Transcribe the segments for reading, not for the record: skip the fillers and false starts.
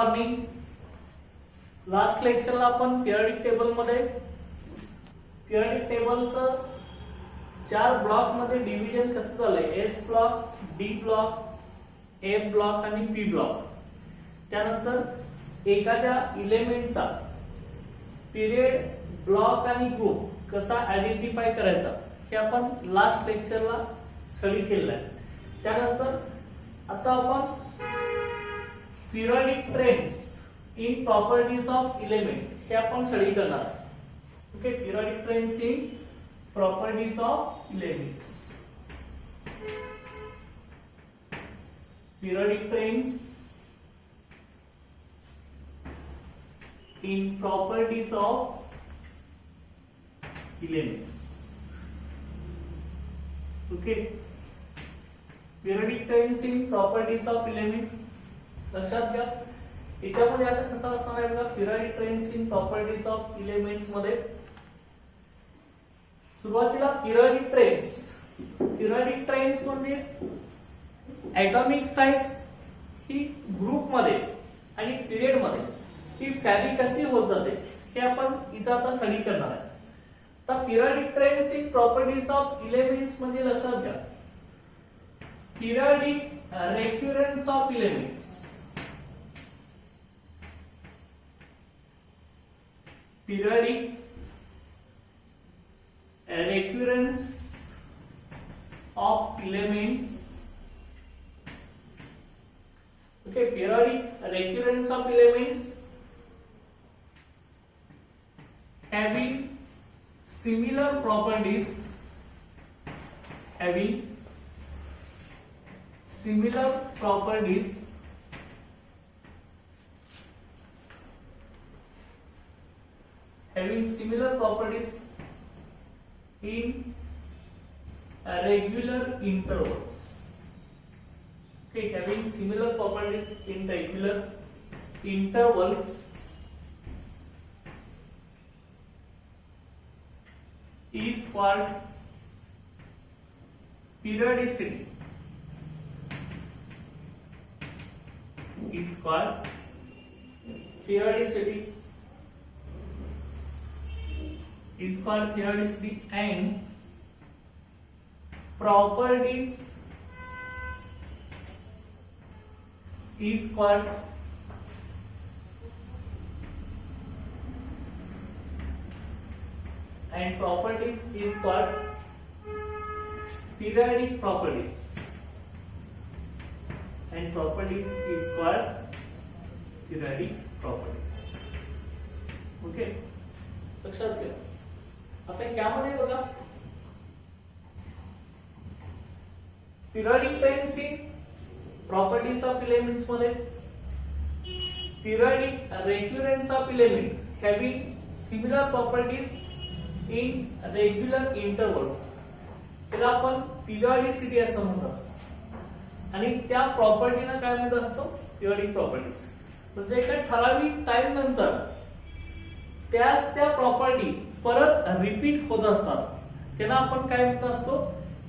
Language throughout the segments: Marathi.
मॉर्निंग. लास्ट लेक्चरला आपण पिरियडिक टेबल मध्ये पिरियडिक टेबलचं 4 ब्लॉक मध्ये डिव्हिजन कसं झालंय, एस ब्लॉक, डी ब्लॉक, ए ब्लॉक आणि पी ब्लॉक. त्यानंतर एखाद्या इलेमेंटचा पिरियड, ब्लॉक आणि ग्रुप कसा आयडेंटिफाय करायचा हे आपण लास्ट लेक्चरला स्टडी केलेलं आहे. त्यानंतर आता आपण periodic trends in properties of element हे आपण स्टडी करणार. Okay, periodic trends in properties of elements. Periodic trends in properties of elements. Okay, periodic trends in properties of element. लक्षात घ्या, याच्यामध्ये आता कसं असणार आहे बघा, periodic trends in properties of elements मध्ये सुरुवातीला periodic trends म्हणजे atomic size ही ग्रुप मध्ये आणि पिरियड मध्ये ही व्हॅली कशी होत जाते हे आपण इथं आता स्टडी करणार आहे. तर periodic trends in properties of elements म्हणजे लक्षात घ्या, periodic recurrence of elements. Periodic recurrence of elements. Okay, periodic recurrence of elements having similar properties, having similar properties in regular intervals. Okay, having similar properties in regular intervals is called periodicity. Is called periodicity. Is called periodicity, and properties is called periodic properties, and properties is called periodic properties. Okay, लक्षात घ्या. आता यामध्ये बघा, periodic trends in properties of elements मध्ये periodic recurrence of element having similar properties in regular intervals, त्याला आपण पिरियडिसिटी असं म्हणत असतो. आणि त्या प्रॉपर्टीला काय म्हणत असतो, पिरियडिक प्रॉपर्टीज. म्हणजे एका ठराविक टाइम नंतर त्या प्रॉपर्टी परत रिपीट होत असतात, त्याला आपण काय म्हणत असतो,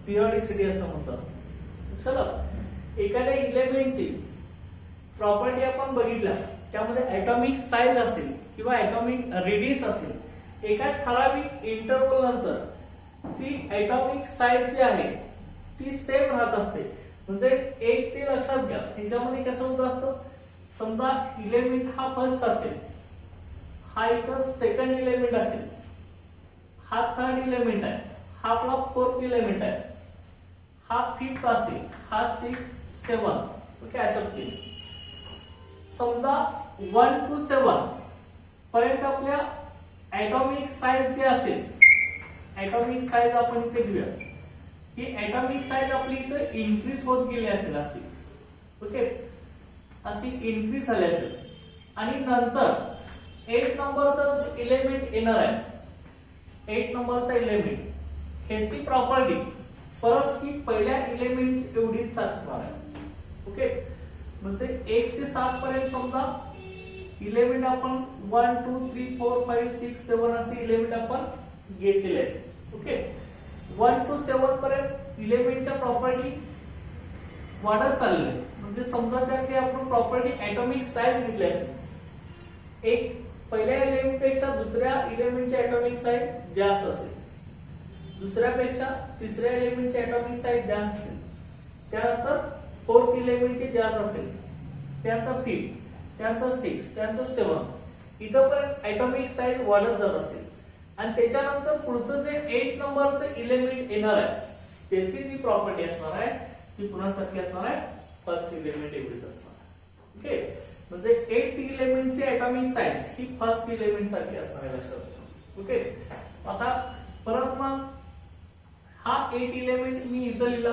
पिरियडिसिटी असं म्हणत असतो. चला, एखाद्या एलिमेंटची प्रॉपर्टी आपण बघितल्या, त्यामध्ये ॲटॉमिक साईज असेल किंवा ॲटॉमिक रेडियस असेल, एका ठराविक इंटरवल नंतर ती ॲटॉमिक साईज जी आहे ती सेम राहत असते. म्हणजे एक ते लक्षात घ्या, ह्याच्यामध्ये कसं होत असतं, समजा एलिमेंट हा फर्स्ट असेल, हा इथं सेकंड एलिमेंट असेल, हा थर्ड एलिमेंट आहे, हा आपला फोर्थ एलिमेंट आहे, हा फिफ्थ असेल, हा 6, 7. ओके, अशा पद्धतीने समजा 1 to 7 पर्यंत आपल्या ॲटॉमिक साईज जे असेल, ॲटॉमिक साईज आपण इथे घेऊया, ही ॲटॉमिक साईज आपली इथे इन्क्रीज होत गेली असेल अशी. ओके, अशी इन्क्रीज झाली असेल. आणि नंतर 8 नंबरचा एलिमेंट येणार आहे, 8 नंबरचा एलिमेंट, ह्याची प्रॉपर्टी परत ही पहिल्या एलिमेंट एवढीच असणार आहे. ओके, म्हणजे 1 ते 7 पर्यंत समजा एलिमेंट आपण 1 2 3 4 5 6 7 असे एलिमेंट आपण घेतलेले आहेत. ओके, 1 to 7 पर्यंत एलिमेंटच्या प्रॉपर्टी वाढत चाललेल्या आहेत. म्हणजे समजा त्यातली आपण प्रॉपर्टी ऍटॉमिक साईज घेतली असेल, एक पहिल्या एलिमेंट पेक्षा दुसऱ्या एलिमेंटची ऍटॉमिक साईज जास्त असेल, दुसऱ्यापेक्षा तिसऱ्या एलिमेंटची ऍटॉमिक साईज जास्त असेल, त्यानंतर फोर्थ एलिमेंटची जास्त असेल, त्यानंतर फिफ्थ, त्यानंतर सिक्स, त्यानंतर सेवन, इथपर्यंत ऍटॉमिक साईज वाढत जात असेल आणि त्याच्यानंतर पुढचं जे 8 नंबरचं एलिमेंट येणार आहे त्याची जी प्रॉपर्टी असणार आहे ती पुन्हा सारखी असणार आहे फर्स्ट एलिमेंट एवढीच असणार आहे. ओके, म्हणजे 8th एलिमेंटची ऍटॉमिक साईज ही फर्स्ट एलिमेंट सारखी असणार आहे, लक्षात ठेवा. ओके, आता परत मग हा 8 एलिमेंट मी इथं लिहिला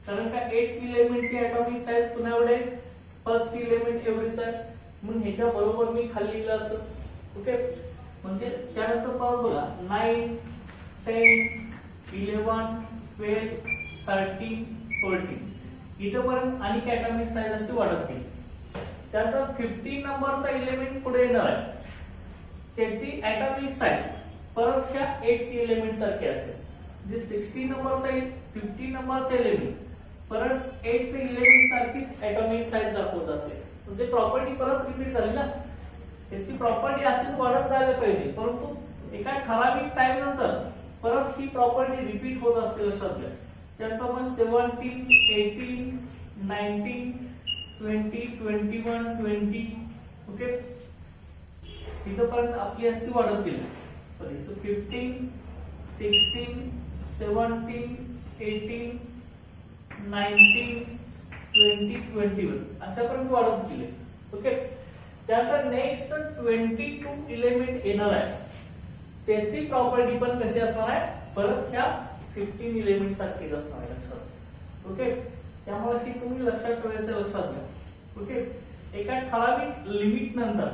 कारण का 8th एलिमेंटची ऍटॉमिक साईज पुन्हा एवढे फर्स्ट एलिमेंट एवढीच आहे, म्हणून ह्याच्या बरोबर मी खाली लिहिलं असं. ओके, म्हणजे त्यानंतर परत बघा 9 10 11 12 13 14 इथपर्यंत आणि ऍटॉमिक साईज अशी वाढत गेली. त्यानंतर 15 नंबरचा एलिमेंट पुढे येणार आहे, त्याची ऍटॉमिक साईज परत ह्या 8th एलिमेंट सारखी असेल, जे 16 नंबरचा 15 नंबरचा एलिमेंट परत 8th एलिमेंट सारखीच ऍटॉमिक साईज दाखवत असेल, म्हणजे प्रॉपर्टी परत रिपीट झाली ना. त्याची प्रॉपर्टी अशीच वाढत जायला पाहिजे, परंतु एका ठराविक टाइम नंतर परत ही प्रॉपर्टी रिपीट होत असते, लक्षात घ्या. त्यानंतर मग 17 18 19 20 21 20 ओके, इथपर्यंत आपली अशी वाढत गेली. पण इथं 15 16 17 18 19 20 21 अशापर्यंत वाढत गेले. ओके, त्यानंतर नेक्स्ट 22 एलिमेंट येणार आहे, त्याची प्रॉपर्टी पण कशी असणार आहे, परत ह्या 15 एलिमेंट सारखीच असणार आहे, लक्षात. ओके, त्यामुळे ती तुम्ही लक्षात ठेवायचं, लक्षात घ्या. ओके, एका ठराविक लिमिट नंतर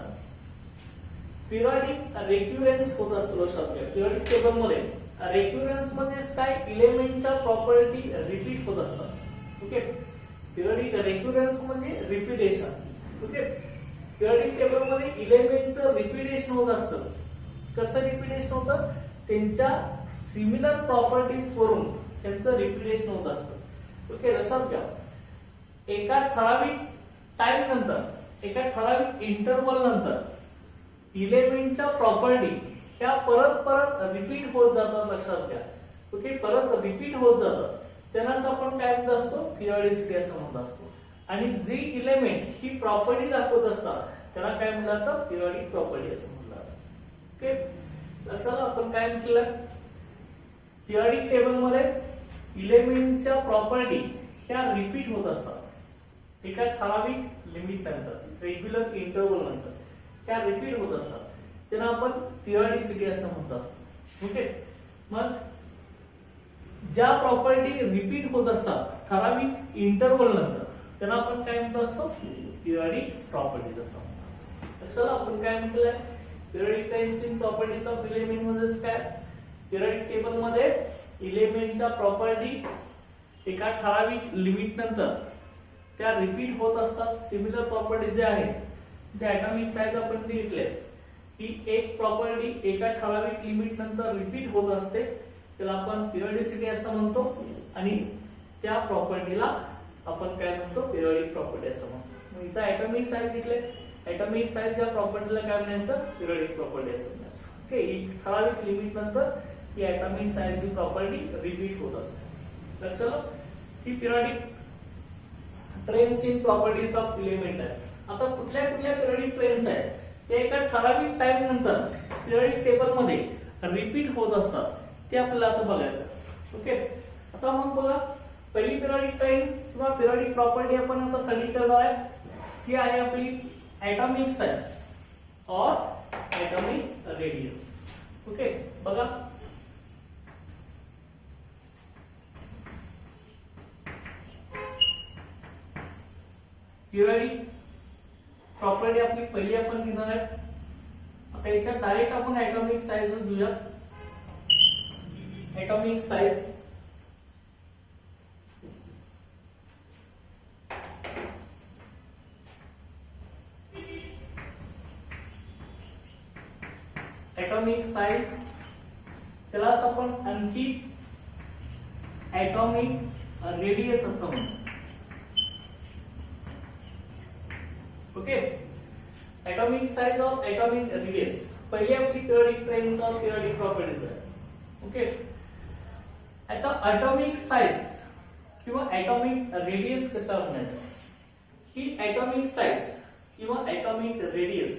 पिरियडिक रेक्युरन्स होत असतो, लक्षात घ्या. पिरियडिक टेबल मध्ये रेक्युरन्स म्हणजे काय, एलिमेंटच्या प्रॉपर्टी रिपीट होत असतात. ओके, पिरियडिक रेक्युरन्स म्हणजे रिपीटेशन. ओके, पिरियडिक टेबल मध्ये एलिमेंटचं रिपीटेशन होत असतं. कसं रिपीटेशन होतं, त्यांच्या सिमिलर प्रॉपर्टीज वरून त्यांचं रिपीटेशन होत असतं. ओके, लक्षात घ्या. एका ठराविक टाइम नंतर, एका ठराविक इंटरवल नंतर एलिमेंटच्या प्रॉपर्टी ह्या परत परत रिपीट होत जातात, लक्षात घ्या. ओके, परत रिपीट होत जातात, त्यांनाच आपण काय म्हणत असतो, पिरियडिसिटी असं म्हणत असतो. आणि जी एलिमेंट ही प्रॉपर्टी दाखवत असतात त्याला काय म्हणतात तर पिरियडिक प्रॉपर्टी असं म्हणतात. ओके, लक्षात आपण काय म्हटलं, पिरियडिक टेबल मध्ये एलिमेंटच्या प्रॉपर्टी ह्या रिपीट होत असतात एका ठराविक लिमिट नंतर, रेग्युलर इंटरवल नंतर त्या रिपीट होत असतात, त्यांना आपण पिरियडिसिटी असं म्हणत असतो. ओके, मग ज्या प्रॉपर्टी रिपीट होत असतात ठराविक इंटरवल नंतर त्यांना आपण काय म्हणत असतो, पिरियडिक प्रॉपर्टीज असं म्हणत असतो. चला आपण काय म्हटलंय, periodic times in properties of element म्हणजे काय, पिरियडिक टेबल मध्ये एलिमेंटच्या प्रॉपर्टी एका ठराविक लिमिट नंतर त्या रिपीट होत असतात. सिमिलर प्रॉपर्टी जे आहेत, जे ऍटॉमिक साईज आपण घेतले, ही एक प्रॉपर्टी एका ठराविक लिमिट नंतर रिपीट होत असते, त्याला आपण पिरियडिसिटी असं म्हणतो. आणि त्या प्रॉपर्टीला आपण काय म्हणतो, पिरियडिक प्रॉपर्टी असं म्हणतो. इथं ऍटॉमिक साईज घेतले, ऍटॉमिक साईज या प्रॉपर्टीला काय म्हणायचं, पिरियडिक प्रॉपर्टी असं म्हणायचं. ओके, एक ठराविक लिमिट नंतर ही ऍटॉमिक साईज ही प्रॉपर्टी रिपीट होत असते. लक्षात, ही periodic trends in properties of element आहे. आता कुठल्या कुठल्या पिरियडिक ट्रेन्स आहेत ते एका ठराविक टाइम नंतर पिरियडिक टेबल मध्ये रिपीट होत असतात, ते आपल्याला आता बघायचं. ओके, आता मग बघा, पहिली पिरियडिक ट्रेन्स किंवा पिरियडिक प्रॉपर्टी आपण आता स्टडी करणार आहे, ती आहे आपली ऍटॉमिक साईज और ऍटॉमिक रेडियस. ओके, बघा पिरियडिक प्रॉपर्टी आपली पहिली आपण घेणार आहे. आता याच्यात डायरेक्ट आपण ऍटॉमिक साईज घेऊया. ऍटॉमिक साईज ऍटॉमिक साईज त्यालाच आपण आणखी ऍटॉमिक रेडियस असं म्हणतो. Okay, atomic size of atomic radius. पहिली आपली periodic trains of periodic properties आहे. ओके, आता atomic size किंवा atomic radius कसा म्हणायचा? ही atomic size किंवा atomic radius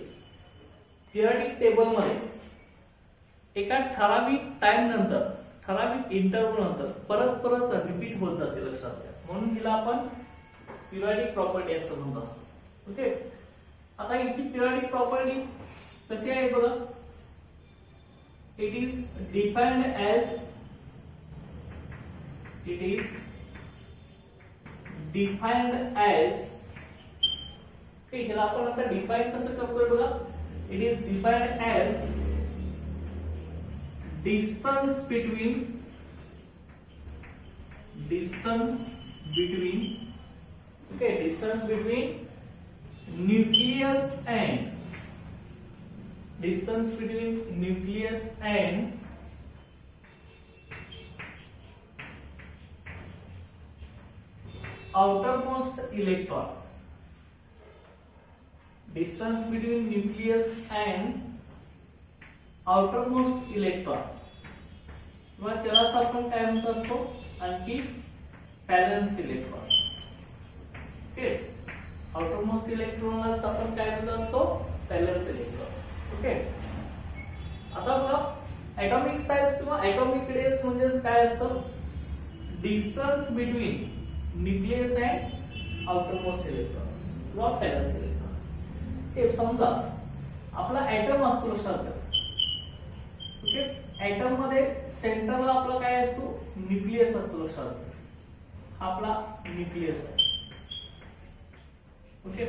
periodic table मध्ये एका ठराविक टाइम नंतर, ठराविक इंटरव्हल नंतर परत परत रिपीट होत जाते, लक्षात घ्या. म्हणून हिला आपण पिरियडिक प्रॉपर्टी असं म्हणत असतो. ओके, आता इथली पिरियडिक प्रॉपर्टी कशी आहे बघा. It is defined as okay, ह्याला आपण आता डिफाइन कसं करतोय बघा. It is defined as distance between nucleus and outermost electron. Distance between nucleus and outermost electron किंवा त्यालाच आपण काय म्हणत असतो, आणखी व्हॅलेन्स इलेक्ट्रॉन्स. ओके, आउटरमोस्ट इलेक्ट्रॉनलाच आपण काय म्हणत असतो, व्हॅलेन्स इलेक्ट्रॉन्स. ओके, आता बघा ऍटॉमिक साइज किंवा ऍटॉमिक रेडियस म्हणजे काय असतं, distance between nucleus and outermost electrons किंवा व्हॅलेन्स इलेक्ट्रॉन्स. ओके, समजा आपला ऍटम असतो, लक्षात घ्या. ओके, ऍटम मध्ये सेंटरला आपला काय असतो, न्यूक्लियस असतो, लक्षात घ्या. हा आपला न्यूक्लियस आहे. ओके,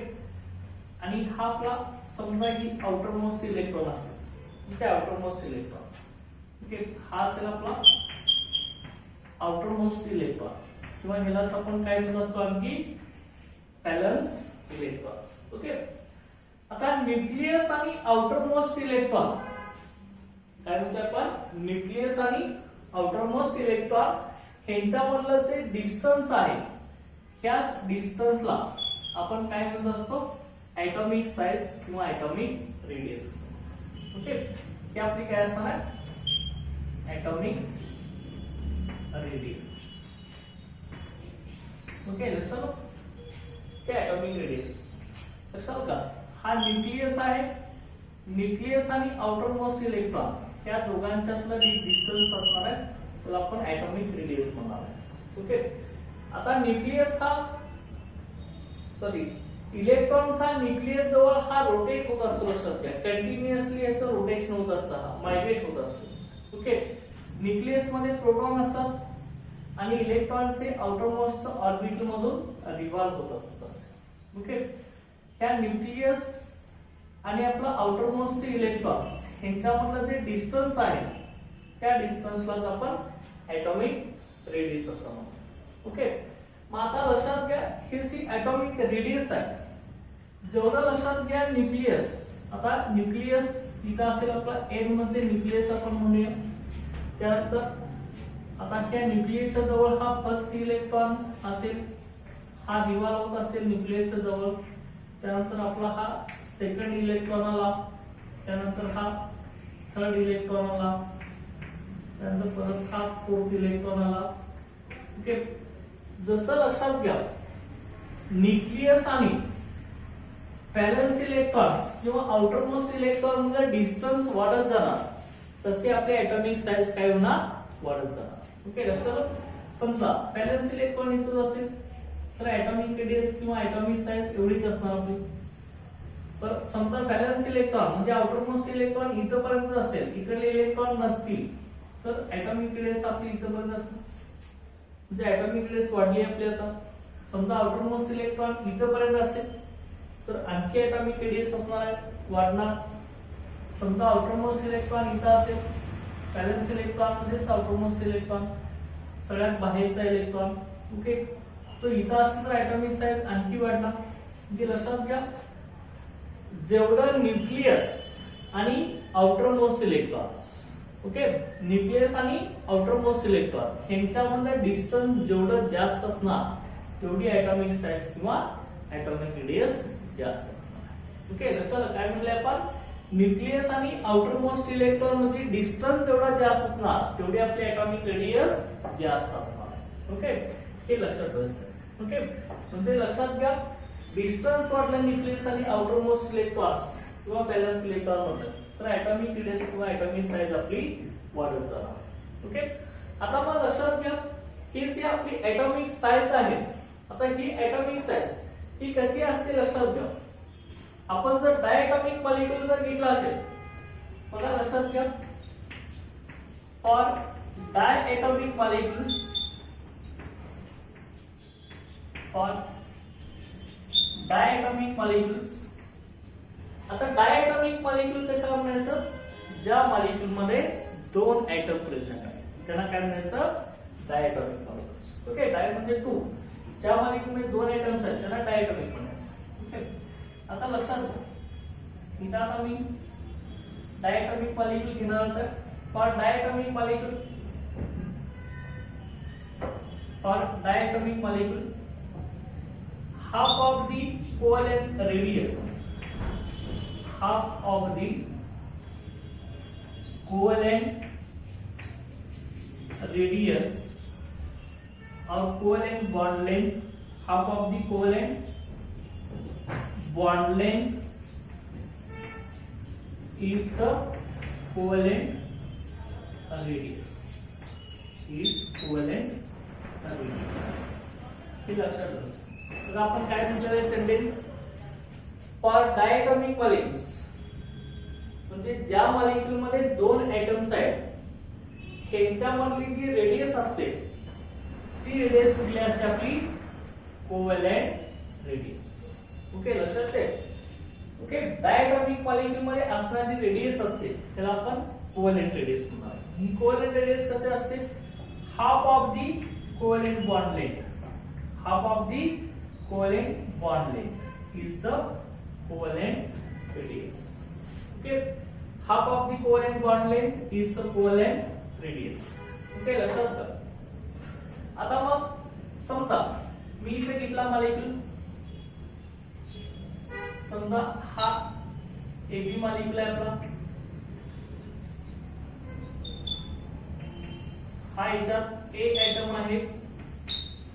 आणि हा आपला समजा ही आउटरमोस्ट इलेक्ट्रॉन असेल. Okay, outermost electron. ओके, हा असेल आपला आउटरमोस्ट इलेक्ट्रॉन किंवा ह्यालाच आपण काय म्हणत असतो, आणखी व्हॅलेन्स इलेक्ट्रॉन्स. ओके, आता न्यूक्लियस आणि आउटरमोस्ट इलेक्ट्रॉन काय म्हणतो आपण, न्यूक्लियस आणि आउटरमोस्ट इलेक्ट्रॉन यांच्यामधलं जे डिस्टन्स आहे, त्याच डिस्टन्सला आपण काय म्हणत असतो, ऍटॉमिक साइज किंवा ऍटॉमिक रेडियस. ओके, ही आपली काय असणार आहे, ऍटॉमिक रेडियस. ओके, लक्षात काय ऍटॉमिक रेडियस लक्षात का. हा न्यूक्लियस आहे, न्यूक्लियस आणि आउटरमोस्ट इलेक्ट्रॉन त्या दोघांच्यातलं जे डिस्टन्स असणार आहे त्याला आपण ऍटॉमिक रेडियस म्हणणार आहे. ओके, आता न्यूक्लियस हा इलेक्ट्रॉनचा न्यूक्लियस जवळ हा रोटेट होत असतो, लक्षात घ्या. कंटिन्युअसली याचं रोटेशन होत असतं, हा मायग्रेट होत असतो. ओके, न्यूक्लियस मध्ये प्रोटॉन असतात आणि इलेक्ट्रॉनचे आउटरमोस्ट ऑर्बिटल मधून रिव्हॉल्व होत असतात. ओके, ह्या न्यूक्लियस आणि आपला आउटरमोस्ट इलेक्ट्रॉन्स यांच्यामधलं जे डिस्टन्स आहे त्या डिस्टन्सलाच आपण ऍटॉमिक रेडियस असं म्हणतो. ओके, मग आता लक्षात घ्या ही जी ऍटॉमिक रेडियस आहे, जेवढं लक्षात घ्या न्यूक्लियस. आता न्यूक्लियस इथं असेल आपला एन म्हणजे न्यूक्लियस आपण म्हणूया. त्यानंतर आता त्या न्यूक्लियसच्या जवळ हा फर्स्ट इलेक्ट्रॉन्स असेल, हा रिव्हॉल्व होत असेल न्यूक्लियसच्या जवळ. त्यानंतर आपला हा सेकंड इलेक्ट्रॉन आला, त्यानंतर हा थर्ड इलेक्ट्रॉन आला, त्यानंतर परत हा फोर्थ इलेक्ट्रॉन आला. ओके, जसं लक्षात घ्या न्यूक्लियस आणि व्हॅलेन्स इलेक्ट्रॉन्स किंवा आउटरमोस्ट इलेक्ट्रॉन मध्ये डिस्टन्स वाढत जाणार, तसे आपले ऍटॉमिक साइज काय होणार, वाढत जाणार. ओके, लक्षात. समजा व्हॅलेन्स इलेक्ट्रॉन इथं असेल तर ऍटॉमिक रेडियस किंवा ऍटॉमिक साइज एवढीच असणार आपली. तर समजा व्हॅलेन्स इलेक्ट्रॉन म्हणजे आउटरमोस्ट इलेक्ट्रॉन इथपर्यंत असेल, इकडले इलेक्ट्रॉन नसतील तर ऍटॉमिक रेडियस आपली इथपर्यंत असणार. म्हणजे ऍटॉमिक रेडियस वाढली आपली. आता समजा आउटरमोस्ट इलेक्ट्रॉन इथपर्यंत असेल तर आणखी ऍटॉमिक रेडियस असणार आहे, वाढणार. समजा आउटरमोस्ट इलेक्ट्रॉन इथं असेल, व्हॅलेन्स इलेक्ट्रॉन म्हणजे आउटरमोस्ट इलेक्ट्रॉन सगळ्यात बाहेरचा इलेक्ट्रॉन. ओके, तो इथं असेल तर ऍटॉमिक साइज आणखी वाढणार. म्हणजे लक्षात घ्या जेवढं न्यूक्लियस आणि आउटरमोस्ट इलेक्ट्रॉन्स, ओके, न्यूक्लियस आणि आउटरमोस्ट इलेक्ट्रॉन यांच्यामधलं डिस्टन्स जेवढं जास्त असणार तेवढी ऍटॉमिक साइज किंवा ऍटॉमिक रेडियस जास्त असणार. ओके, लक्षात काय म्हटलंय आपण, न्यूक्लियस आणि आउटर मोस्ट इलेक्ट्रॉन मध्ये डिस्टन्स जेवढा जास्त असणार तेवढी आपली ऍटॉमिक रेडियस जास्त असणार. ओके, हे लक्षात ठेवायचं. ओके, म्हणजे लक्षात घ्या, डिस्टन्स वाढला न्यूक्लियस आणि आउटर मोस्ट इलेक्ट्रॉन्स किंवा बॅलन्स इलेक्ट्रॉन मध्ये, तर ऍटॉमिक रेडियस किंवा ऍटॉमिक साइज आपली वाढत जाणार. ओके, आता मग लक्षात घ्या, ही जी आपली ऍटॉमिक साइज आहे, आता ही ऍटॉमिक साइज ही कशी असते लक्षात घ्या. आपण जर डायटॉमिक मॉलिक्यूल जर घेतला असेल, बघा लक्षात घ्या, for diatomic molecules, for diatomic molecules. आता डायटॉमिक मॉलिक्यूल कशाला म्हणायचं, ज्या मॉलिक्यूल मध्ये दोन ऍटम प्रेझेंट आहे त्यांना काय म्हणायचं, डायटॉमिक मॉलिक्यूल्स. ओके, डाय म्हणजे टू, ज्या मॉलिक्यूल मध्ये दोन ऍटम्स आहेत त्यांना डायटॉमिक म्हणायचं. ओके, आता लक्षात घ्या, इथं आता मी डायटॉमिक मॉलिक्यूल घेणारच आहे. For diatomic molecule, for diatomic molecule, half of the covalent radius, half of the covalent radius or covalent bond length, half of the covalent bond length is the covalent radius, is covalent radius. हे लक्षात ठेवा. तर आपण काय म्हटलेलं आहे सेंटेन्स, फॉर डायटॉमिक मॉलिक्यूल्स, म्हणजे ज्या मॉलिक्यूल मध्ये दोन ऍटम्स आहेत ह्यांच्यामधली जी रेडियस असते ती रेडियस कुठली असते आपली, कोव्हॅलेंट रेडियस. ओके, लक्षात ठेव. ओके, डायटॉमिक मॉलिक्यूल मध्ये असणारी रेडियस असते त्याला आपण कोव्हॅलेंट रेडियस म्हणणार. ही कोव्हॅलेंट रेडियस कशी असते, half of the covalent bond length, half of the covalent bond length is the covalent radius. Okay, half of the covalent bond length is the covalent radius. Okay, लक्षात ठेवा. आता मग समजा मी इथे घेतला मॉलिक्यूल, समजा हा AB मॉलिक्यूल आहे आपला, हा याच्यात A ऍटम आहे,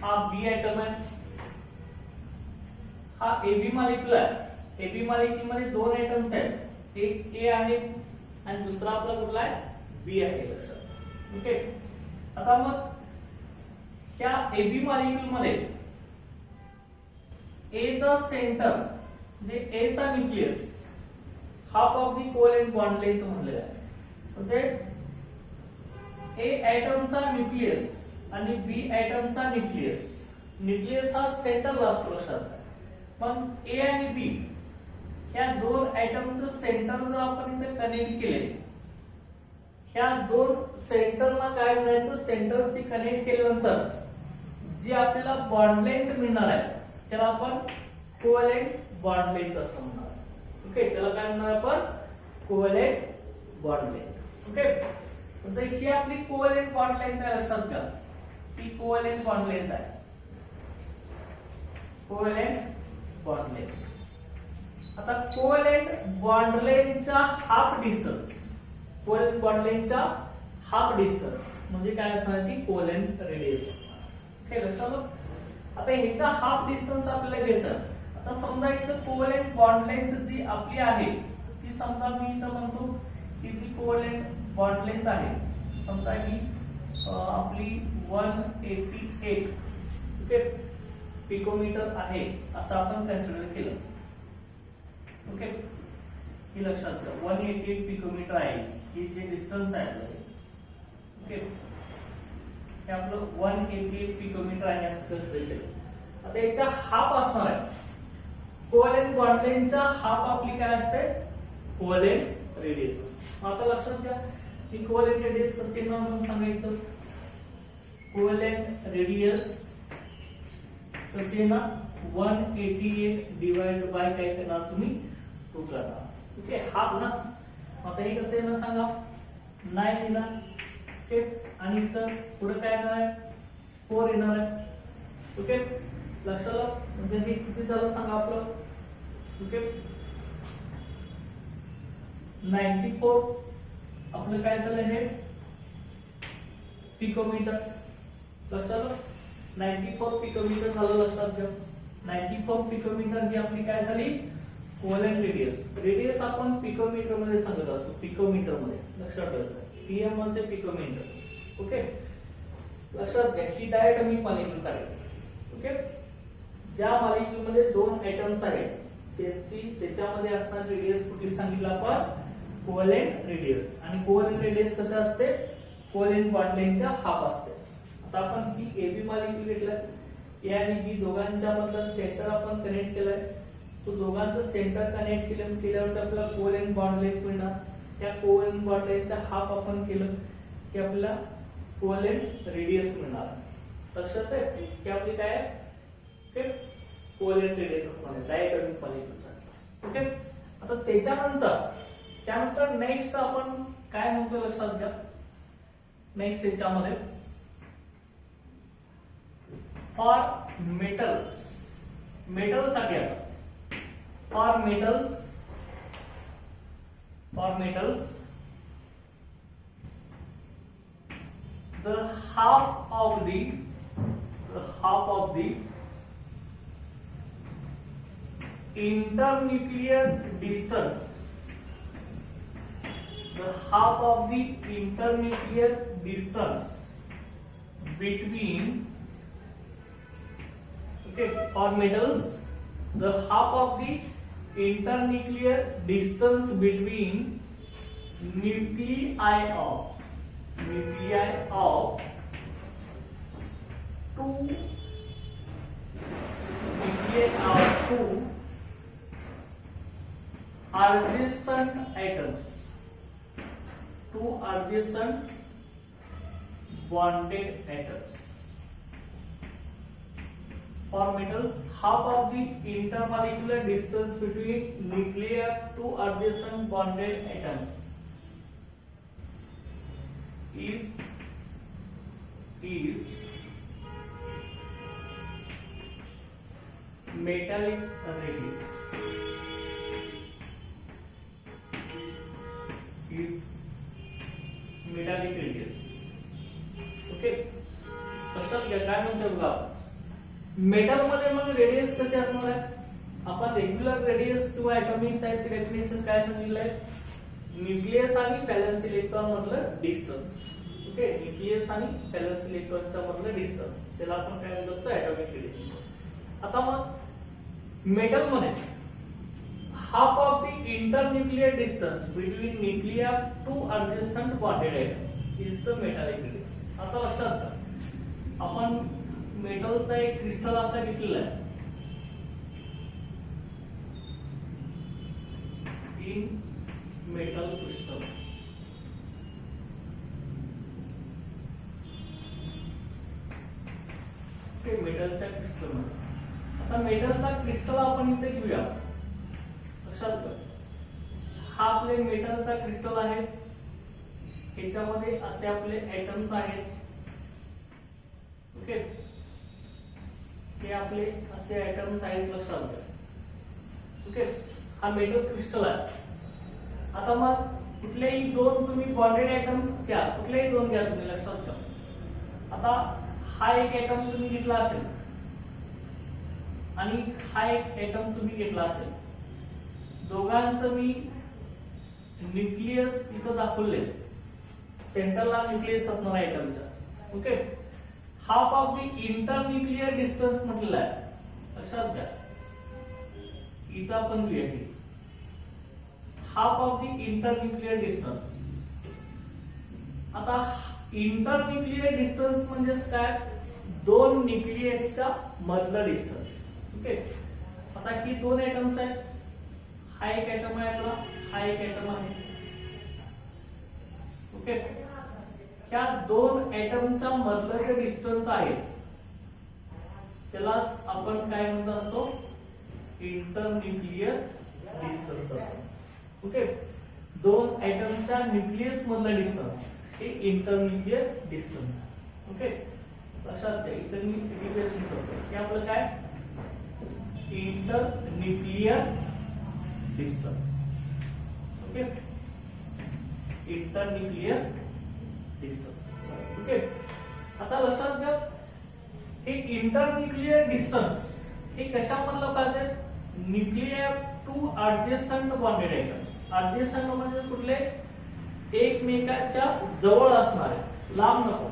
हा बी ऍटम आहे, हा AB मॉलिक्यूल आहे. AB मॉलिक्यूल मध्ये दोन ऍटम्स आहेत, एक A आहे आणि दुसरा आपला कुठला आहे, B आहे. लक्षात. ओके, आता मग या AB मॉलिक्यूल मध्ये A चा सेंटर म्हणजे A चा nucleus half of the covalent bond length म्हणलेला आहे. म्हणजे A ऍटमचा न्यूक्लियस आणि B ऍटमचा न्यूक्लियस, न्यूक्लियस हा सेंटरला असतो लक्षात. पण A आणि B ह्या दोन ऍटमचं सेंटर जर आपण इथे कनेक्ट केले, ह्या दोन सेंटरला काय म्हणायचं, सेंटरची कनेक्ट केल्यानंतर जी आपल्याला बॉन्ड लेंथ मिळणार आहे त्याला आपण कोव्हॅलेंट बॉन्ड लेंथ असं म्हणणार. ओके, त्याला काय म्हणणार आपण, कोव्हॅलेंट बॉन्ड लेंथ. ओके, म्हणजे ही आपली कोव्हॅलेंट बॉन्ड लेंथ आहे लक्षात घ्या, ही कोव्हॅलेंट बॉन्ड लेंथ आहे, कोव्हॅलेंट बॉन्ड लेंथ. आता कोव्हॅलेंट बॉन्ड लेंथच्या हाफ डिस्टन्स, कोव्हॅलेंट बॉन्ड लेंथच्या हाफ डिस्टन्स म्हणजे काय असणार, ती कोव्हॅलेंट रेडियस असणार. हे लक्षात. आता ह्याचा हाफ डिस्टन्स आपल्याला घ्यायचं. आता समजा इथं कोव्हॅलेंट बॉन्ड लेंथ जी आपली आहे ती समजा मी इथं म्हणतो ही जी कोव्हॅलेंट बॉन्ड लेंथ आहे, समजा ही आपली 188 ओके पिकोमीटर आहे असं आपण कन्सिडर केलं. ओके, हे लक्षात घ्या, 188 पिकोमीटर आहे ही जे डिस्टन्स आहे आपलं. ओके, हे आपलं 188 पिकोमीटर आहे असं कन्सिडर केलं. आता याचा हाफ असणार आहे, कोव्हॅलेंट बॉन्ड लेंथचा हाफ आपली काय असते, कोव्हॅलेंट रेडियस असते. आता लक्षात घ्या की कोव्हॅलेंट रेडियस कसे म्हणून सांगायचं, कोव्हॅलेंट रेडियस कसे ना 188 डिवाइड बाय काय करणार तुम्ही 2 करणार. ओके, हाफ ना. आता हे कसे ना सांगा, 9 येणार. ओके, आणि इथं पुढे काय येणार आहे, 4 येणार आहे. ओके, लक्षात. म्हणजे हे किती झालं सांगा आपलं. ओके, 94 आपलं काय झालं हे पिकोमीटर, लक्षात 94 पिकोमीटर झालं, लक्षात घ्या 94 पिकोमीटर ही आपली काय झाली कोव्हॅलेंट रेडियस. रेडियस आपण पिकोमीटर मध्ये सांगत असतो, पिकोमीटर मध्ये लक्षात ठेवायचं, पीएम म्हणजे पिकोमीटर. ओके, लक्षात घ्या ही डायरेक्ट मी मॉलिक्यूल्स आहे. ओके, ज्या मॉलिक्यूल मध्ये दोन ऍटम्स आहेत त्याच्यामध्ये असणारी रेडियस कुठली सांगितलं आपण कोव्हॅलेंट रेडियस. आणि कोव्हॅलेंट रेडियस कसं असते कोव्हॅलेंट बॉन्ड लेंथच्या हाफ असते. आता आपण ही एबी मॉलिक्यूल घेतलाय, ए आणि बी दोघांच्या मधलं सेंटर आपण कनेक्ट केलाय, तो दोघांचं सेंटर कनेक्ट केल्यावर आपल्याला कोव्हॅलेंट बॉन्ड लेंथ मिळणार. त्या कोव्हॅलेंट बॉन्ड लेंथच्या हाफ आपण केलं की आपल्याला कोव्हॅलेंट रेडियस मिळणार. लक्षात आहे की आपली काय आहे कोव्हॅलेंट रेडियस असणार आहे डायटॉमिक मॉलिक्यूलसाठी. ओके, आता त्यानंतर नेक्स्ट आपण काय म्हणतो लक्षात घ्या. नेक्स्ट याच्यामध्ये फॉर मेटलसाठी आता for metals the half of the internuclear distance, the half of the internuclear distance between, okay, for metals the half of the internuclear distance between nuclei of two adjacent atoms, two adjacent bonded atoms. For metals, half of the intermolecular distance between nuclei of two adjacent bonded atoms is metallic radius. Okay, लक्षात घ्या काय म्हणतो बघा. मेटल मध्ये मग रेडियस कसे असणार आहे. आपण रेग्युलर रेडियस किंवा ऍटॉमिक साइजचे डेफिनेशन काय सांगितलंय न्यूक्लियस आणि व्हॅलेन्स इलेक्ट्रॉन मधलं डिस्टन्स. ओके, न्यूक्लियस आणि व्हॅलेन्स इलेक्ट्रॉनच्या मधलं डिस्टन्स त्याला आपण काय म्हणतो असतं ऍटॉमिक रेडियस. आता मग मेटल मध्ये half of the internuclear distance between nuclei of two adjacent bonded atoms is the metallic radius. आता लक्षात घ्या आपण मेटलचा एक क्रिस्टल असा घेतलेला आहे इन मेटल क्रिस्टल. ते मेटलच्या क्रिस्टल मध्ये आता मेटलचा क्रिस्टल आपण इथे घेऊया. लक्षात घ्या हा आपले मेटलचा क्रिस्टल आहे, ह्याच्यामध्ये असे आपले ऍटम्स आहेत. ओके, हे आपले असे ऍटम्स आहेत लक्षात घ्या. ओके, हा मेटल क्रिस्टल आहे. आता मग कुठलेही दोन तुम्ही बॉन्डेड ऍटम्स घ्या, कुठलेही दोन घ्या तुम्ही लक्षात घ्या. आता हा एक ऍटम तुम्ही घेतला असेल आणि हा एक ऍटम तुम्ही घेतला असेल, दोघांचं मी न्यूक्लियस इथं दाखवले, सेंटरला न्यूक्लियस असणार आहे ऍटमच्या. Okay, half of the internuclear distance म्हटलेलं आहे लक्षात घ्या. इथं आपण लिहूया की half of the internuclear distance. आता इंटरन्यूक्लियर डिस्टन्स म्हणजे काय दोन न्यूक्लियसच्या मधलं डिस्टन्स. ओके, आता ही दोन ऍटम्स आहेत, हा एक ऍटम आहे आपला, हा एक ऍटम आहे. ओके, ह्या दोन ऍटमच्या मधलं जे डिस्टन्स आहे त्यालाच आपण काय म्हणत असतो इंटरन्यूक्लियर डिस्टन्स असतो. ओके, दोन ऍटमच्या न्यूक्लियस मधलं डिस्टन्स हे इंटरन्यूक्लियर डिस्टन्स. ओके, लक्षात घ्या इथं मी रिप्लेस करतो हे आपलं काय internuclear distance. Okay, internuclear distance. Okay, आता लक्षात घ्या हे इंटरन्यूक्लियर डिस्टन्स हे कशामधलं पाहिजे, nuclear to adjacent bonded atoms. Adjacent म्हणजे कुठले, एकमेकाच्या जवळ असणारे, लांब नको.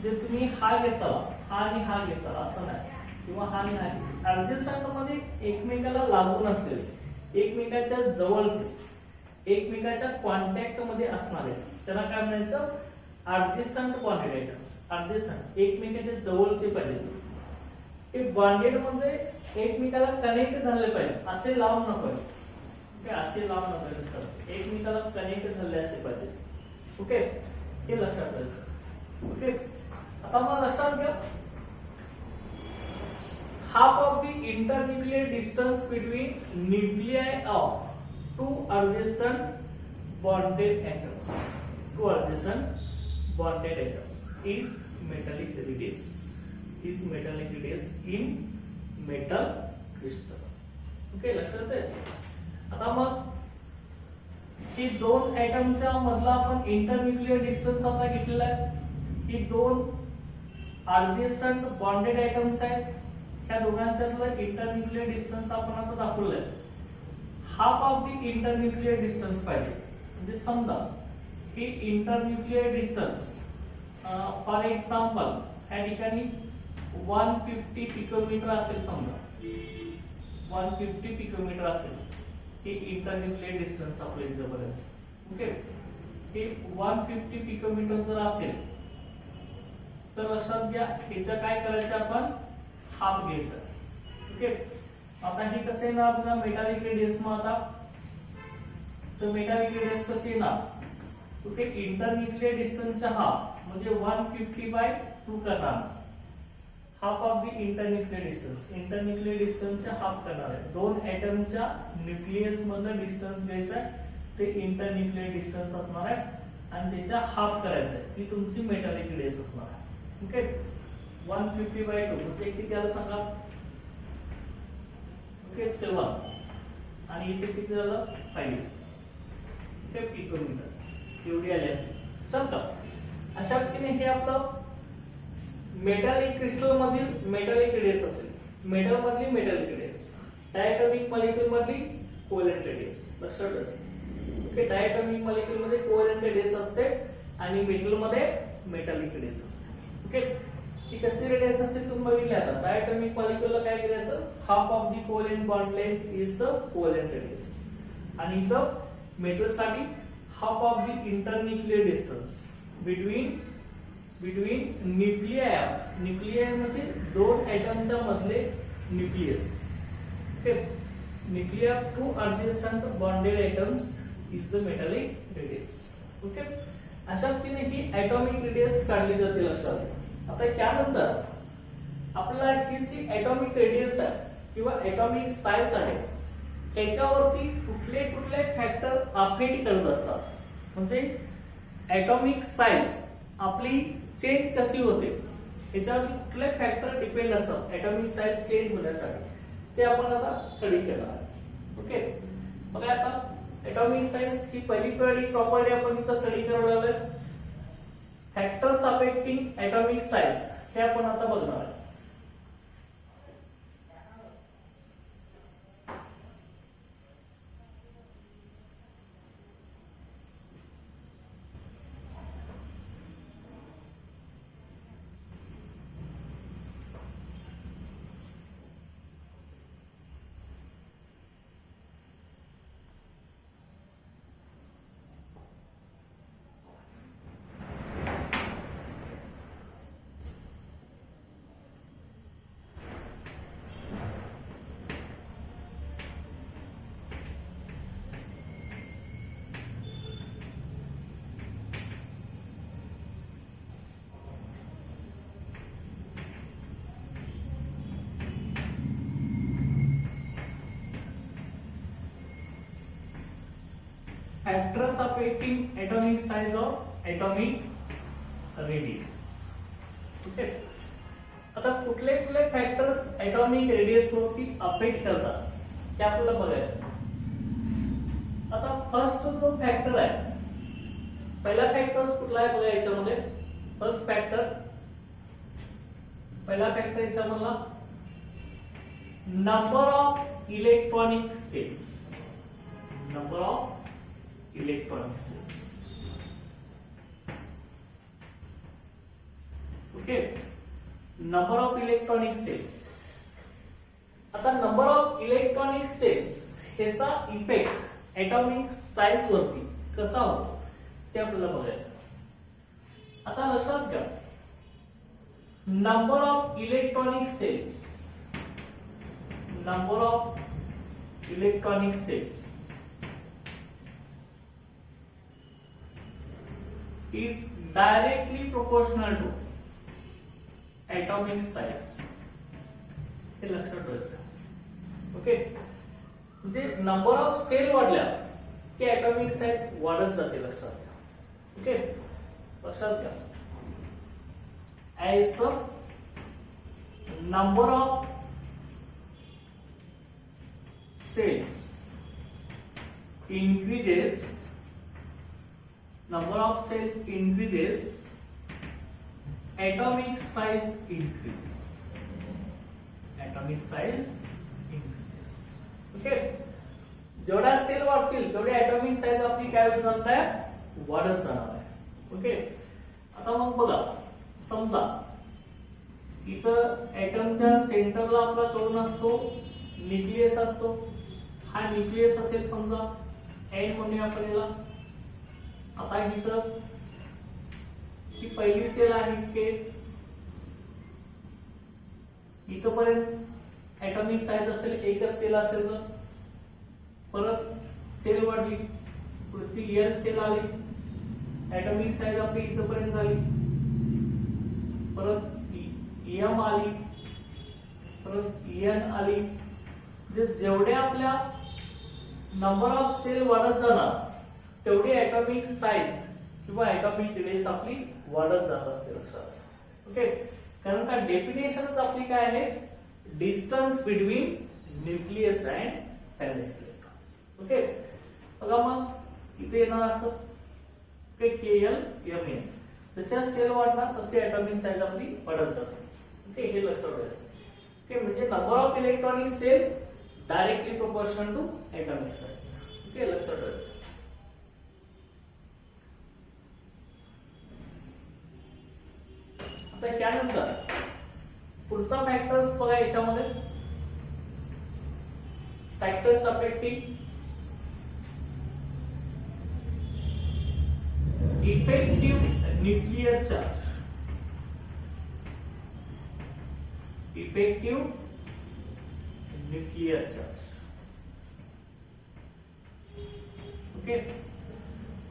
जे तुम्ही हा घेचा हा आणि हा घेचा असं नाही, किंवा हा आणि हा. ऍडजसंट मध्ये एकमेकाला लागून असलेले, एकमेकाच्या जवळचे, एकमेकाच्या कॉन्टॅक्ट मध्ये असणारे त्यांना काय म्हणायचं, ऍडजसंट बॉन्डेड आयटम्स. ऍडजसंट एकमेकाच्या जवळचे पाहिजे. हे बॉन्डेड म्हणजे एकमेकाला कनेक्ट झाले पाहिजे, असे लांब नको. ओके, असे लांब नको सर, एकमेकाला कनेक्ट झाले असे पाहिजे. ओके, हे लक्षात ठेवायचं. ओके, आता मग लक्षात घ्या half of the internuclear distance between nuclei of two adjacent bonded atoms. Two adjacent bonded atoms is metallic radius. Is metallic radius in metal crystal. Okay, लक्षात आहे. आता मग ही दोन ऍटमच्या मधला आपण इंटरन्यूक्लियर डिस्टन्स आता घेतलेला आहे. ही दोन adjacent bonded atoms आहेत. त्या दोघांच्यातलं इंटरन्यूक्लियर डिस्टन्स आपण आता दाखवलंय. Half of the internuclear distance पाहिजे. म्हणजे समजा ही इंटरन्यूक्लियर डिस्टन्स फॉर एक्झाम्पल या ठिकाणी 150 पिकोमीटर असेल. समजा 150 पिकोमीटर असेल हे इंटरन्यूक्लियर डिस्टन्स आपल्या इथे बघायचं. ओके, हे 150 पिकोमीटर जर असेल तर लक्षात घ्या ह्याचं काय करायचं, आपण हाफ घ्यायचा. ओके, आता हे कसे येणार आपल्याला मेटालिक रेडियस मग आता, तर मेटालिक रेडियस कसे येणार. ओके, इंटरन्यूक्लियर डिस्टन्सचा हाफ म्हणजे 150/2 करणार. Half of the internuclear distance, internuclear डिस्टन्सचा हाफ करणार आहे. दोन ऍटमच्या न्यूक्लियस मधलं डिस्टन्स घ्यायचं आहे, ते इंटरन्यूक्लियर डिस्टन्स असणार आहे आणि त्याचा हाफ करायचा आहे. ही तुमची मेटालिक रेडियस असणार आहे. ओके, 150/2 म्हणजे किती आलं सांगा. ओके, 7 आणि इथे किती झालं 5. ओके, पिकोमीटर एवढी आले. समजा अशा रीतीने हे आपलं मेटॅलिक क्रिस्टल मधील मेटॅलिक रेडियस असेल. मेटल मधली मेटॅलिक रेडियस, डायटॉमिक मॉलिक्यूल मधली कोव्हॅलेंट रेडियस. लक्षात ठेवायचं. ओके, डायटॉमिक मॉलिक्यूल मध्ये कोव्हॅलेंट रेडियस असते आणि मेटल मध्ये मेटॅलिक रेडियस असते. ओके, ही कशी रेडियस असते तुम्ही बघितले. आता डायटॉमिक मॉलिक्यूलला काय करायचं, half of the covalent bond length is the covalent radius आणि इथं मेटल साठी half of the internuclear distance between nuclei. Nuclei म्हणजे दोन ऍटमच्या मधले nucleus. Okay, nuclear to adjacent bonded atoms is the metallic radius. Okay, अशा रीतीने ही ऍटॉमिक रेडियस काढली जाते. लक्षात. आता त्यानंतर आपल्याला ही जी ऍटॉमिक रेडियस आहे किंवा ऍटॉमिक साइज आहे त्याच्यावरती कुठले कुठले फॅक्टर अफेक्ट करत असतात. म्हणजे ऍटॉमिक साइज आपली चेंज कशी होते याच्यावर कुठले फॅक्टर डिपेंड असतात ऍटॉमिक साइज चेंज होण्यासाठी, ते आपण आता स्टडी करणार आहे. ओके, बघा आता ऍटॉमिक साइज ही पहिली प्रॉपर्टी आपण इथं स्टडी करणार आहे. फॅक्टर्स अफेक्टिंग ऍटॉमिक साइज हे आपण आता बघणार आहे. Factors affecting atomic size of atomic radius. Okay, आता कुठले कुठले फॅक्टर्स atomic radius वरती अफेक्ट करतात ते आपल्याला बघायचं. आता फर्स्ट जो फॅक्टर आहे पहिला फॅक्टर कुठला आहे बघा याच्यामध्ये. फर्स्ट फॅक्टर, पहिला फॅक्टर याच्यामधला number of electronic shells. Number of electronic shells. Okay, number of electronic shells. आता नंबर ऑफ इलेक्ट्रॉनिक सेल्स ह्याचा इफेक्ट एटॉमिक साइज वरती कसा होतो ते आपल्याला बघायचं. आता लक्षात घ्या, number of electronic shells, number of electronic shells is directly proportional to atomic size. हे लक्षात ठेवायचं. ओके, म्हणजे नंबर ऑफ सेल वाढल्या की atomic साइज वाढत जाते. लक्षात घ्या. ओके, लक्षात घ्या. as the number of cells increases, number of cells increases, atomic size increases. Atomic size increases. Okay, जेवढा सेल वाढतील तेवढी atomic size आपली काय होत जाणार आहे, वाढत जाणार आहे. ओके, आता मग बघा, समजा इथं एटमच्या सेंटरला आपला कळून असतो न्यूक्लियस असतो. हा न्यूक्लियस असेल समजा, एन म्हणूया आपण याला. आता इथं ही पहिली सेल आहे के, इथपर्यंत ऍटॉमिक साइज असेल, एकच सेल असेल तर परत सेल वाढली, पुढची एन सेल आली, ऍटॉमिक साइज आपली इथपर्यंत झाली, परत एम आली, परत एन आली. म्हणजे जेवढे आपल्या नंबर ऑफ सेल वाढत जाणार तेवढी ऍटॉमिक साइज किंवा ऍटॉमिक रेस आपली वाढत जात असते. लक्षात. ओके, कारण का डेफिनेशनच आपली काय आहे, distance between nucleus and valence electrons. Okay, बघा मग इथे येणार असं KL MN, जशा सेल वाढणार तसे ऍटॉमिक साइज आपली वाढत जाते. ओके, हे लक्षात ठेवायचं. ओके, म्हणजे number of electronic shell directly proportional to atomic size. Okay, लक्षात ठेवायचं. आता त्यानंतर पुढचा फॅक्टर्स बघा याच्यामध्ये, factors affecting effective nuclear charge. Effective nuclear charge. Okay,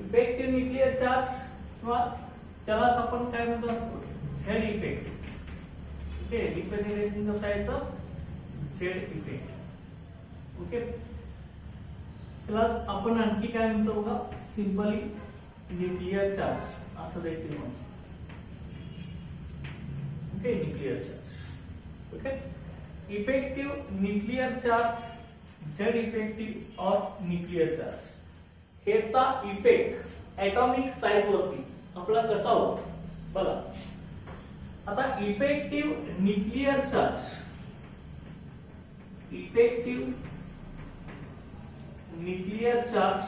effective nuclear charge किंवा त्यालाच आपण काय म्हणतो, झेड इफेक्ट. ओके, रिप्रेझेंटेशन कसं यायचं, झेड इफेक्ट. ओके, त्यालाच आपण आणखी काय म्हणतो बघा, सिंपली न्यूक्लियर चार्ज असं देखील म्हणतो. Okay, nuclear charge. Okay, effective nuclear charge, Z effective or nuclear charge, ह्याचा इफेक्ट ऍटॉमिक साइज वरती आपला कसा होतो बघा. आता effective nuclear charge, effective nuclear charge,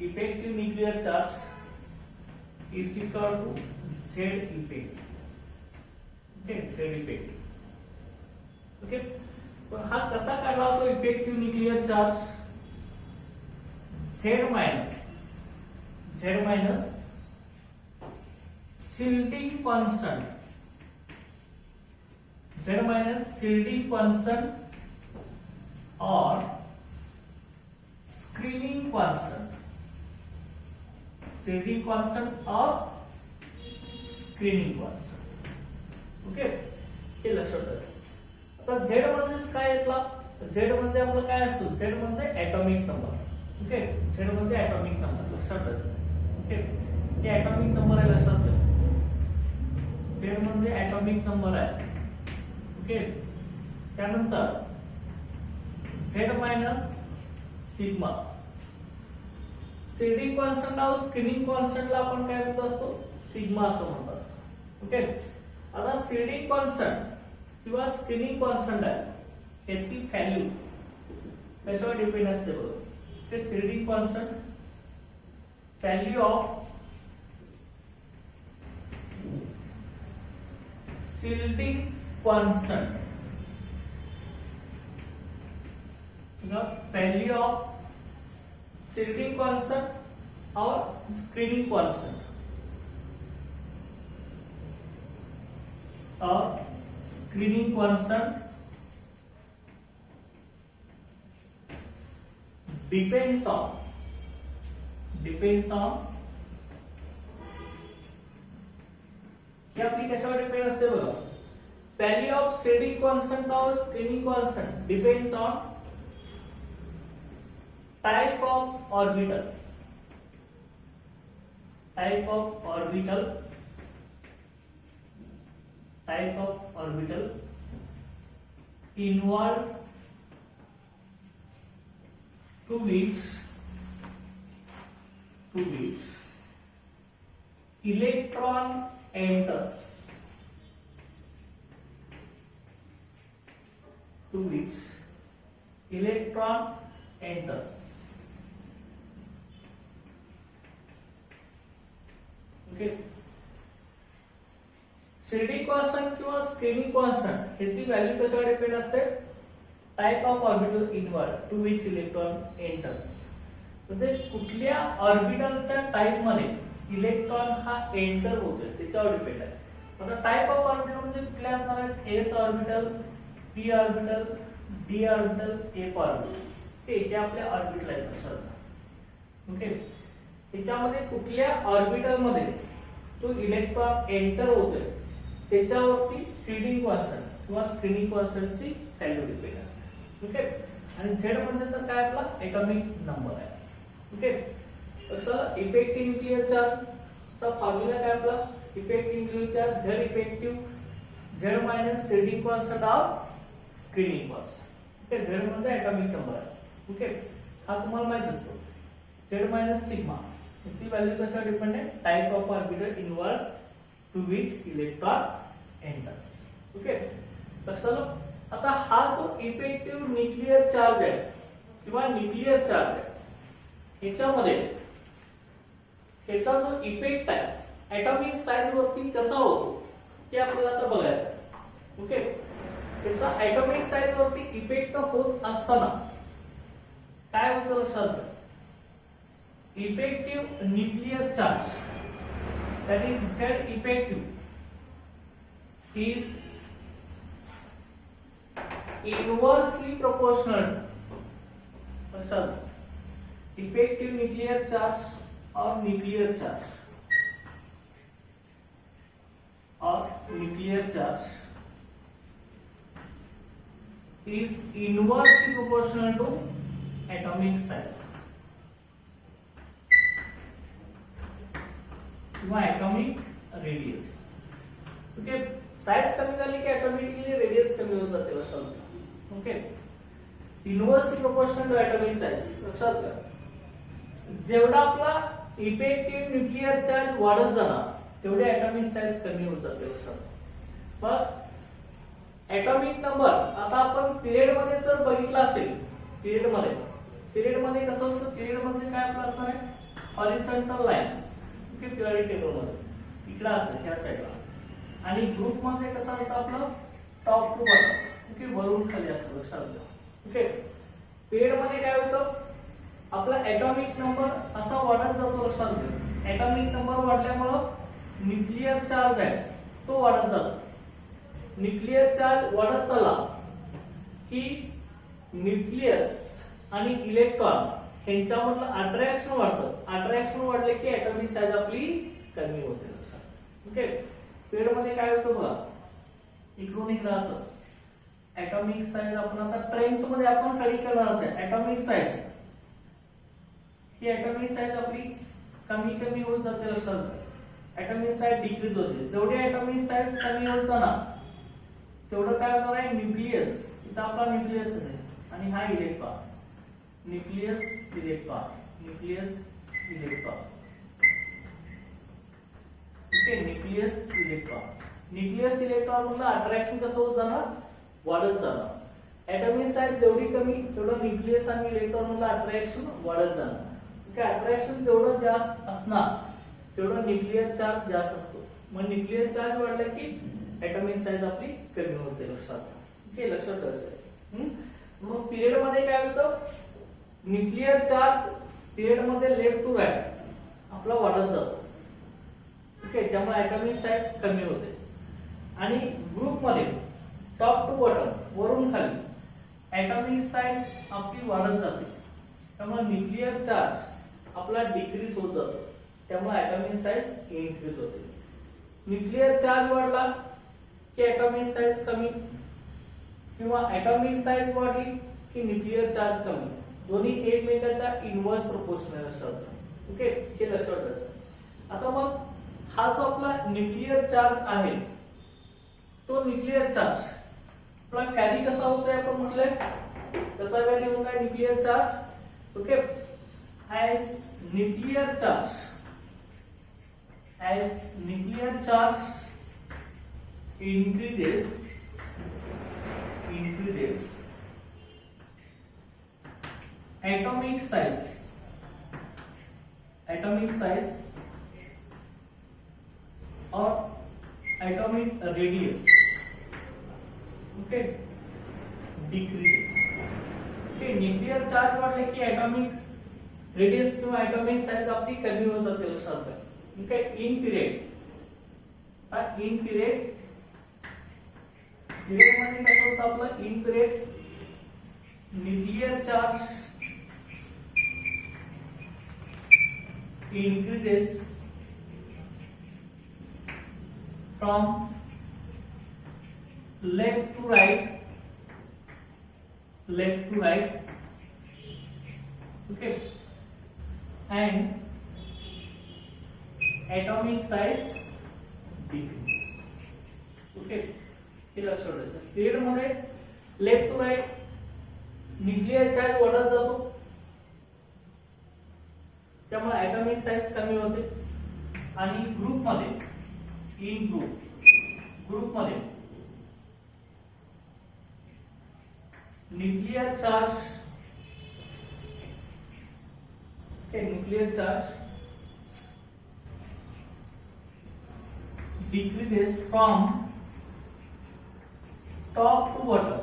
effective nuclear charge is equal to Z effect. Okay, Z effect. Okay, पण हा कसा काढला होतो effective nuclear charge, Z minus shielding constant, Z minus shielding constant or screening constant, shielding constant or screening constant. Okay, हे लक्षात ठेवायचं. आता झेड म्हणजे काय येतला, झेड म्हणजे आपलं काय असतो, झेड म्हणजे ऍटॉमिक नंबर. ओके, झेड म्हणजे ऍटॉमिक नंबर, लक्षात ठेवायचं. ओके, हे ऍटॉमिक नंबर आहे, लक्षात ठेवा. झेड म्हणजे ऍटॉमिक नंबर आहे. ओके, त्यानंतर Z minus sigma, seeding constant or screening कॉन्स्टंटला आपण काय म्हणत असतो सिग्मा असं म्हणत असतो. ओके, आता सीडिंग कॉन्स्टंट किंवा स्क्रीनिंग कॉन्स्टंट आहे याची व्हॅल्यू कशावर डिपेंड असते बघा. ते seeding constant value of shielding constant value of seeding constant or screening constant or screening constant depends on हे आपली कशावर डिपेंड असते बघा. Value of shielding constant or screening constant depends on type of orbital involved to which electron enters, okay. Shielding constant किंवा स्क्रीनिंग कॉन्स्टंट ह्याची व्हॅल्यू कशावर डिपेंड असते. Type of orbital involve to which electron enters, म्हणजे कुठल्या ऑर्बिटलच्या टाइप मध्ये इलेक्ट्रॉन हा एंटर होतोय त्याच्यावर डिपेंड आहे. आता टाइप ऑफ ऑर्बिटल म्हणजे कुठले असणार आहेत. S orbital, P orbital, D orbital, F orbital. हे आपल्या ऑर्बिटल आहेत लक्षात. ओके, त्याच्यामध्ये कुठल्या ऑर्बिटल मध्ये तो इलेक्ट्रॉन एंटर होतोय त्याच्यावरती सीडिंग कॉन्स्टंट किंवा स्क्रीनिंग कॉन्स्टंटची व्हॅल्यू डिपेंड असते. ओके, आणि झेड म्हणजे तर काय आपला एटॉमिक नंबर आहे. ओके, तसं इफेक्टिव्ह न्यूक्लियर चार्ज चा फॉर्म्युला काय आपला. Effective nuclear charge Z effective Z minus shielding constant of screening constant. Okay, Z म्हणजे एटॉमिक नंबर आहे. ओके, हा तुम्हाला माहित असतो. झेड मायनस सिग्मा याची व्हॅल्यू कशावर डिपेंड आहे. Type of orbital involve to which electron enters. Okay, लक्षात. आता हा जो इफेक्टिव्ह न्यूक्लियर चार्ज आहे किंवा न्यूक्लियर चार्ज आहे याच्यामध्ये याचा जो इफेक्ट आहे एटॉमिक साइज वरती कसा होतो ते आपल्याला आता बघायचं आहे. ओके, त्याचा एटॉमिक साइज वरती इफेक्ट होत असताना काय होतं लक्षात घ्या. Effective nuclear charge that is Z effective is inversely proportional. Effective nuclear charge or nuclear charge is inversely proportional to atomic size. किंवा atomic radius. ओके, साइज कमी झाली की ऑटोमॅटिकली रेडियस कमी होत जाते लक्षात. Okay, inversely proportional to atomic size. लक्षात घ्या, जेवढा आपला इफेक्टिव्ह न्यूक्लियर चार्ज वाढत जाणार तेवढे atomic साइज कमी होत जाते लक्षात. पण atomic नंबर आता आपण पिरियड मध्ये जर बघितला असेल, पिरियड मध्ये कसं असतं. पिरियड म्हणजे काय आपलं असणार आहे horizontal lines. Okay, periodic table मध्ये इकडे असतं ह्या साईडला. आणि ग्रुप मध्ये कसं असतं आपलं टॉप टू बॉटम. ओके, वरून खाली असतं लक्षात घ्या. ओके, पिरियड मध्ये काय होतं आपला एटॉमिक नंबर असा वाढत जातो लक्षात घ्या. एटॉमिक नंबर वाढल्यामुळं न्यूक्लियर चार्ज आहे तो वाढत जातो. न्यूक्लियर चार्ज वाढत चालला की न्यूक्लियस आणि इलेक्ट्रॉन यांच्यामधलं अट्रॅक्शन वाढतं. अट्रॅक्शन वाढले की ॲटॉमिक साइज आपली कमी होते लक्षात. ओके, पिरियड मध्ये काय होतं बघा इकडून इकडे असं ॲटॉमिक साइज आपण आता ट्रेंड्स मध्ये आपण स्टडी करणारच आहे. ॲटॉमिक साइज ही ॲटॉमिक साइज आपली कमी होत जाते लक्षात. ॲटॉमिक साइज डिक्रीज होते. जेवढी ॲटॉमिक साइज कमी होत जाणार तेवढं काय होणार आहे न्यूक्लियस. इथं आपला न्यूक्लियस आहे आणि हा electron. Nucleus electron. Okay, nucleus electron. Nucleus electron मधलं अट्रॅक्शन कसं होत जाणार, वाढत जाणार. ऍटॉमिक साईज जेवढी कमी तेवढं न्यूक्लियस आणि इलेक्ट्रॉन मधलं अट्रॅक्शन वाढत जाणार. ओके, अट्रॅक्शन जेवढं जास्त असणार तेवढं न्यूक्लियर चार्ज जास्त असतो. मग न्यूक्लियर चार्ज वाढला की ऍटॉमिक साईज आपली कमी होते. लक्षात. ओके, लक्षात ठेवायचं. मग पिरियड मध्ये काय होतं, न्यूक्लियर चार्ज पिरियड मध्ये लेफ्ट टू राईट आपला वाढत जातो. ओके, त्यामुळे ऍटॉमिक साईज कमी होते. आणि ग्रुप मध्ये टॉप टू बॉटम वरून खाली ऍटॉमिक साईज आपली वाढत जाते. त्यामुळे न्यूक्लियर चार्ज आपला डिक्रीज होत जातो. त्यामुळे ऍटॉमिक साईज इन्क्रीज होते. न्यूक्लियर चार्ज वाढला की ऍटॉमिक साईज कमी, किंवा ऍटॉमिक साईज वाढली की न्यूक्लियर चार्ज कमी. दोन्ही एकमेकांच्या इनव्हर्स प्रोपोर्शनल असतात. ओके, हे लक्षात ठेवायचं. आता मग हा जो आपला न्यूक्लियर चार्ज आहे तो न्यूक्लियर चार्ज आपला कॅरी कसा होतोय आपण म्हटलंय, कसा कॅरी होत आहे nuclear charge. Okay, as nuclear charge increases atomic size or atomic radius, okay, decreases. Okay, nuclear charge वाढले की atomic radius किंवा atomic size आपली कमी होत जाते. लक्षात घ्या. ओके, इन पिरियड मध्ये कसं होतं आपलं, in period nuclear charge increases from left to right, okay, and atomic size decreases. Okay, हे लक्षात ठेवायचं. पिरियड मध्ये left to right nuclear charge वाढत जातो, त्यामुळे ऍटॉमिक साईज कमी होते. आणि ग्रुप मध्ये nuclear charge decreases from top to bottom,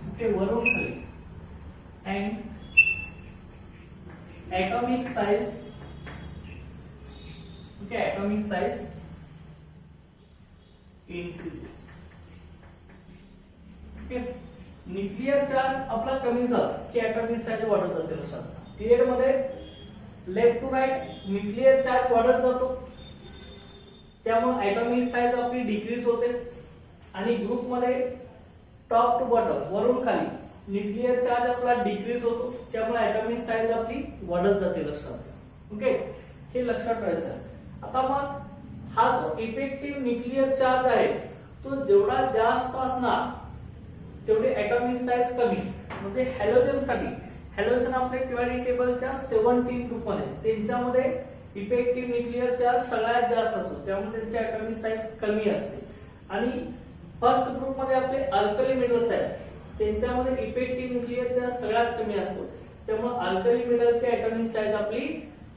okay, वरून खाली, and atomic size increases. Okay, nuclear charge आपला कमी झाला की ऍटॉमिक साईज वाढत जाते. लक्षात. पिरियड मध्ये left to right nuclear charge वाढत जातो, त्यामुळे ऍटॉमिक साईज आपली डिक्रीज होते. आणि ग्रुप मध्ये टॉप टू बॉटम वरून खाली न्यूक्लियर चार्ज आपला डिक्रीज होतो, त्यामुळे ऍटॉमिक साईज आपली वाढत जाते. लक्षात. ओके, हे लक्षात ठेवायचं. आता मग हा जो इफेक्टिव्ह न्यूक्लियर चार्ज आहे तो जेवढा जास्त असणार तेवढे ऍटॉमिक साईज कमी. म्हणजे हॅलोजन आपल्या पिरियडिक टेबलच्या 17 ग्रुप मध्ये त्यांच्यामध्ये इफेक्टिव्ह न्यूक्लियर चार्ज सगळ्यात जास्त असतो, त्यामुळे त्यांची ऍटॉमिक साईज कमी असते. आणि फर्स्ट ग्रुप मध्ये आपले अल्कली मेटल्स आहेत, त्यांच्यामध्ये इफेक्टिव्ह न्यूक्लियर चार्ज सगळ्यात कमी असतो, त्यामुळे अल्कली मेटलची ऍटॉमिक साईज आपली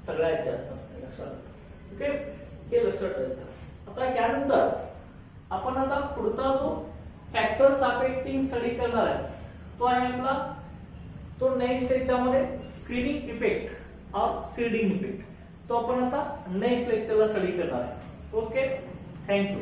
सगळ्यात जास्त असते. लक्षात. ओके, हे लक्षात ठेवायचं. आता यानंतर आपण आता पुढचा जो फॅक्टर्स अफेक्टिंग स्टडी करणार आहे तो आहे आपला तो नेक्स्ट याच्यामध्ये स्क्रीनिंग इफेक्ट और सीडिंग इफेक्ट. तो आपण आता नेक्स्ट लेक्चरला स्टडी करणार आहे. Okay, thank you.